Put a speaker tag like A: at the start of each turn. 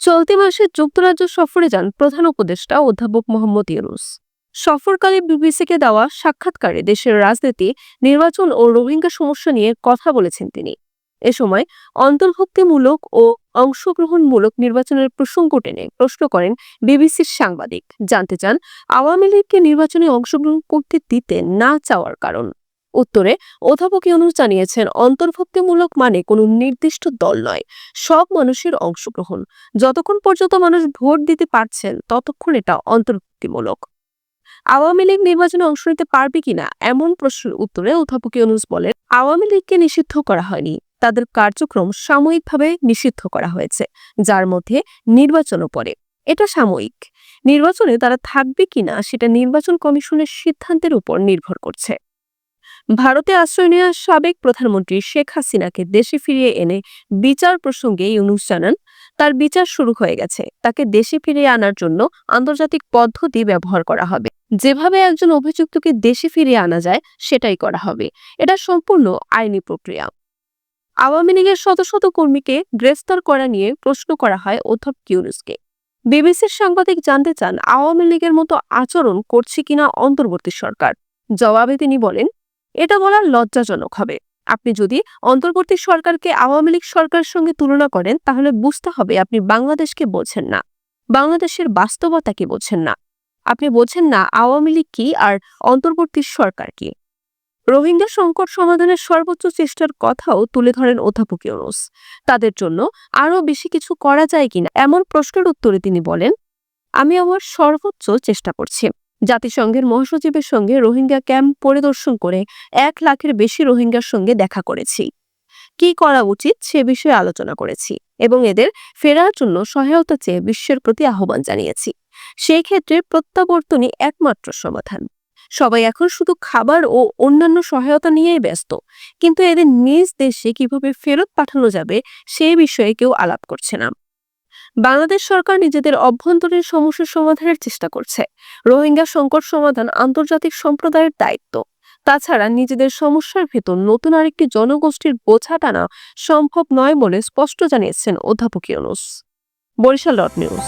A: চলতি মাসে যুক্তরাজ্য সফরে যান প্রধান উপদেষ্টা অধ্যাপক মোহাম্মদ ইউনূস। সফরকালে বিবিসিকে দেওয়া সাক্ষাৎকারে দেশের রাজনীতি, নির্বাচন ও রোহিঙ্গা সমস্যা নিয়ে কথা বলেছেন তিনি। এ সময় অন্তর্ভুক্তিমূলক ও অংশগ্রহণমূলক নির্বাচনের প্রসঙ্গ টেনে প্রশ্ন করেন বিবিসির সাংবাদিক। জানতে চান আওয়ামী লীগকে নির্বাচনে অংশগ্রহণ করতে দিতে না চাওয়ার কারণ। উত্তরে অধ্যাপক ইউনূস জানিয়েছেন, অন্তর্ভুক্তিমূলক মানে কোনো নির্দিষ্ট দল নয়, সব মানুষের অংশগ্রহণ। যতক্ষণ পর্যন্ত মানুষ ভোট দিতে পারছেন ততক্ষণ এটা অন্তর্ভুক্তিমূলক। আওয়ামী লীগ নির্বাচনে অংশ নিতে পারবে কিনা এমন প্রশ্নের উত্তরে অধ্যাপক ইউনূস বলেন, আওয়ামী লীগকে নিষিদ্ধ করা হয়নি, তাদের কার্যক্রম সাময়িকভাবে নিষিদ্ধ করা হয়েছে, যার মধ্যে নির্বাচনও পড়ে। এটা সাময়িক। নির্বাচনে তারা থাকবে কিনা সেটা নির্বাচন কমিশনের সিদ্ধান্তের উপর নির্ভর করছে। ভারতে আশ্রয় নেওয়া সাবেক প্রধানমন্ত্রী শেখ হাসিনাকে দেশে ফিরিয়ে এনে বিচার প্রসঙ্গে ইউনূস জানান, তার বিচার শুরু হয়ে গেছে। তাকে দেশে ফিরিয়ে আনার জন্য আন্তর্জাতিক পদ্ধতি ব্যবহার করা হবে। যেভাবে একজন অভিযুক্তকে দেশে ফিরিয়ে আনা যায় সেটাই করা হবে। এটা সম্পূর্ণ আইনি প্রক্রিয়া। আওয়ামী লীগের শত শত কর্মীকে গ্রেফতার করা নিয়ে প্রশ্ন করা হয় অধ্যাপক ইউনূসকে। বিবিসির সাংবাদিক জানতে চান, আওয়ামী লীগের মতো আচরণ করছে কিনা অন্তর্বর্তী সরকার। জবাবে তিনি বলেন, এটা বলা লজ্জাজনক হবে। আপনি যদি অন্তর্বর্তী সরকারকে আওয়ামী লীগ সরকারের সঙ্গে তুলনা করেন তাহলে বুঝতে হবে আপনি বাংলাদেশকে বোঝেন না, বাংলাদেশের বাস্তবতাকে বোঝেন না। আপনি বোঝেন না আওয়ামী লীগ কি আর অন্তর্বর্তী সরকার কি। রোহিঙ্গা সংকট সমাধানের সর্বোচ্চ চেষ্টার কথাও তুলে ধরেন অধ্যাপক ইউনূস। তাদের জন্য আরও বেশি কিছু করা যায় কিনা এমন প্রশ্নের উত্তরে তিনি বলেন, আমি আমার সর্বোচ্চ চেষ্টা করছি। জাতিসংঘের মহাসচিবের সঙ্গে রোহিঙ্গা ক্যাম্প পরিদর্শন করে 1 লাখের বেশি রোহিঙ্গার সঙ্গে দেখা করেছি। কি করা উচিত সে বিষয়ে আলোচনা করেছি এবং এদের ফেরার জন্য সহায়তা চেয়ে বিশ্বের প্রতি আহ্বান জানিয়েছি। সেই ক্ষেত্রে প্রত্যাবর্তনই একমাত্র সমাধান। সবাই এখন শুধু খাবার ও অন্যান্য সহায়তা নিয়েই ব্যস্ত, কিন্তু এদের নিজ দেশে কিভাবে ফেরত পাঠানো যাবে সেই বিষয়ে কেউ আলাপ করছে না। বাংলাদেশ সরকার নিজেদের অভ্যন্তরীণ সমস্যা সমাধানের চেষ্টা করছে। রোহিঙ্গা সংকট সমাধান আন্তর্জাতিক সম্প্রদায়ের দায়িত্ব। তাছাড়া নিজেদের সমস্যার ভেতর নতুন আরেকটি জনগোষ্ঠীর বোঝা টানা সম্ভব নয় বলে স্পষ্ট জানিয়েছেন অধ্যাপক ইউনূস। বরিশাল নিউজ।